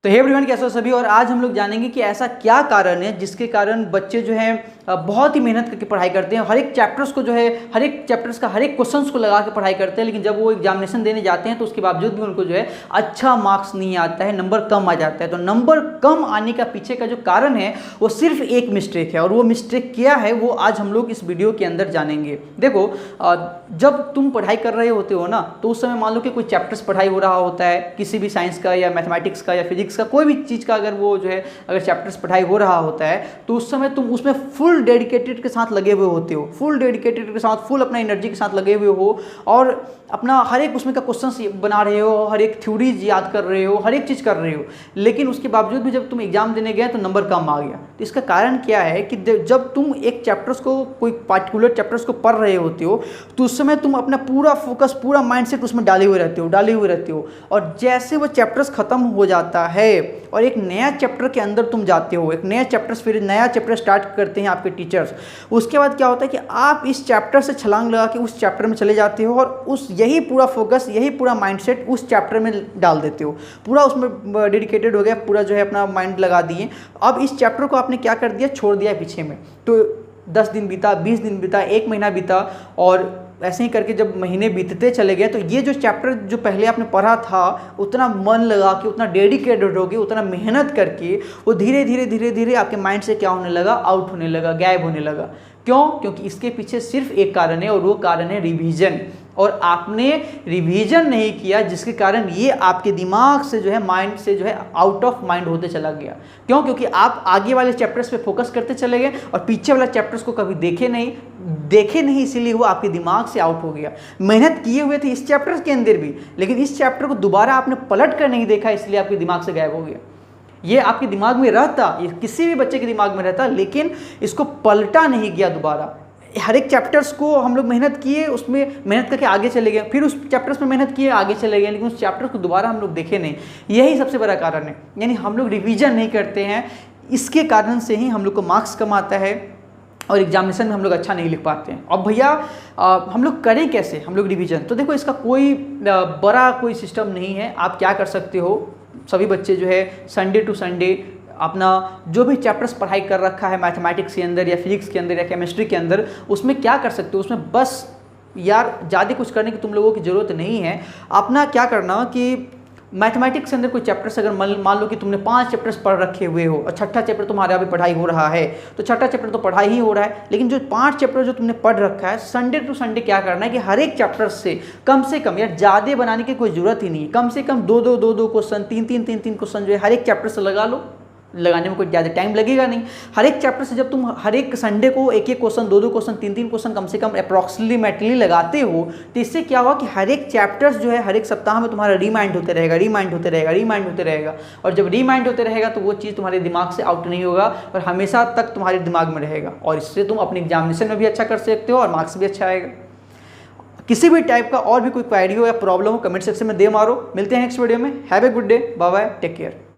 तो hey everyone, कैसे हो सभी। और आज हम लोग जानेंगे कि ऐसा क्या कारण है जिसके कारण बच्चे जो है बहुत ही मेहनत करके पढ़ाई करते हैं, हर एक चैप्टर्स को जो है हर एक चैप्टर्स का हर एक क्वेश्चंस को लगा के पढ़ाई करते हैं, लेकिन जब वो एग्जामिनेशन देने जाते हैं तो उसके बावजूद भी उनको जो है अच्छा मार्क्स नहीं आता है, नंबर कम आ जाता है। तो नंबर कम आने का पीछे का जो कारण है वो सिर्फ एक मिस्टेक है, और वो मिस्टेक क्या है वो आज हम लोग इस वीडियो के अंदर जानेंगे। देखो, जब तुम पढ़ाई कर रहे होते हो ना, तो उस समय मान लो कि कोई चैप्टर्स पढ़ाई हो रहा होता है, किसी भी साइंस का या मैथमेटिक्स का या फिजिक्स का, कोई भी चीज़ का अगर वो जो है अगर चैप्टर्स पढ़ाई हो रहा होता है तो उस समय तुम उसमें फुल डेडिकेटेड के साथ लगे हुए होते हो, फुल डेडिकेटेड के साथ, फुल अपना एनर्जी के साथ लगे हुए हो, और अपना हर एक उसमें का क्वेश्चन बना रहे हो, हर एक थ्योरीज याद कर रहे हो, हर एक चीज़ कर रहे हो। लेकिन उसके बावजूद भी जब तुम एग्जाम देने गए तो नंबर कम आ गया। तो इसका कारण क्या है कि जब तुम एक चैप्टर्स को, कोई पार्टिकुलर चैप्टर्स को पढ़ रहे होते हो, तो उस समय तुम अपना पूरा फोकस, पूरा माइंडसेट उसमें डाले हुए रहते हो। और जैसे वो चैप्टर्स खत्म हो जाता है और एक नया चैप्टर के अंदर तुम जाते हो, एक नया चैप्टर्स, फिर नया चैप्टर स्टार्ट करते हैं आपके टीचर्स, उसके बाद क्या होता है कि आप इस चैप्टर से छलांग लगा के उस चैप्टर में चले जाते हो और यही पूरा फोकस, यही पूरा माइंडसेट उस चैप्टर में डाल देते हो, पूरा उसमें डेडिकेटेड हो गया, पूरा जो है अपना माइंड लगा दिए। अब इस चैप्टर को आपने क्या कर दिया, छोड़ दिया पीछे में। तो 10 दिन बीता, 20 दिन बीता, 1 महीना बीता, और ऐसे ही करके जब महीने बीतते चले गए तो ये जो चैप्टर जो पहले आपने पढ़ा था, उतना मन लगा के, उतना डेडिकेटेड हो गए, उतना मेहनत करके, वो धीरे धीरे आपके माइंड से क्या होने लगा, आउट होने लगा, गायब होने लगा। क्यों? क्योंकि इसके पीछे सिर्फ एक कारण है, और वो कारण है रिवीजन। और आपने रिवीजन नहीं किया, जिसके कारण ये आपके दिमाग से जो है, माइंड से जो है आउट ऑफ माइंड होते चला गया। क्यों? क्योंकि आप आगे वाले चैप्टर्स पे फोकस करते चले गए और पीछे वाला चैप्टर्स को कभी देखे नहीं, इसीलिए वो आपके दिमाग से आउट हो गया। मेहनत किए हुए थे इस चैप्टर के अंदर भी, लेकिन इस चैप्टर को दोबारा आपने पलट कर नहीं देखा, इसलिए आपके दिमाग से गायब हो गया। ये आपके दिमाग में रहता, ये किसी भी बच्चे के दिमाग में रहता, लेकिन इसको पलटा नहीं गया दोबारा। हर एक चैप्टर्स को हम लोग मेहनत किए, उसमें मेहनत करके आगे चले गए, फिर उस चैप्टर्स में मेहनत किए, आगे चले गए, लेकिन उस चैप्टर को दोबारा हम लोग देखे नहीं। यही सबसे बड़ा कारण है, यानी हम लोग रिवीजन नहीं करते हैं। इसके कारण से ही हम लोग को मार्क्स कम आता है और एग्जामिनेशन में हम लोग अच्छा नहीं लिख पाते हैं। अब भैया हम लोग करें कैसे हम लोग रिवीजन? तो देखो, इसका कोई बड़ा कोई सिस्टम नहीं है। आप क्या कर सकते हो, सभी बच्चे जो है संडे टू संडे अपना जो भी चैप्टर्स पढ़ाई कर रखा है मैथमेटिक्स के अंदर या फिजिक्स के अंदर या केमिस्ट्री के अंदर, उसमें क्या कर सकते हो, उसमें बस यार ज़्यादा कुछ करने की तुम लोगों की ज़रूरत नहीं है। अपना क्या करना कि मैथमेटिक्स के अंदर कोई चैप्टर्स अगर मान लो कि तुमने 5 चैप्टर्स पढ़ रखे हुए हो और छठा चैप्टर तुम्हारे अभी पढ़ाई हो रहा है, तो छठा चैप्टर तो पढ़ाई ही हो रहा है, लेकिन जो 5 चैप्टर जो तुमने पढ़ रखा है, संडे टू संडे क्या करना है कि हर एक चैप्टर से कम यार ज़्यादा बनाने की कोई ज़रूरत ही नहीं है, कम से कम 2 क्वेश्चन, 3 क्वेश्चन जो है हर एक चैप्टर से लगा लो। लगाने में कोई ज़्यादा टाइम लगेगा नहीं। हर एक चैप्टर से जब तुम हर एक संडे को 1 क्वेश्चन, 2 क्वेश्चन, 3 क्वेश्चन कम से कम अप्रॉक्सीमेटली लगाते हो, तो इससे क्या हुआ कि हर एक चैप्टर्स जो है हर एक सप्ताह में तुम्हारा रिमाइंड होते रहेगा। और जब रिमाइंड होते रहेगा तो वो चीज़ तुम्हारे दिमाग से आउट नहीं होगा और हमेशा तक तुम्हारे दिमाग में रहेगा, और इससे तुम अपने एग्जामिनेशन में भी अच्छा कर सकते हो और मार्क्स भी अच्छा आएगा। किसी भी टाइप का और भी कोई क्वेरी हो या प्रॉब्लम हो, कमेंट सेक्शन में दे मारो। मिलते हैं नेक्स्ट वीडियो में। Have a good day, bye bye, take care.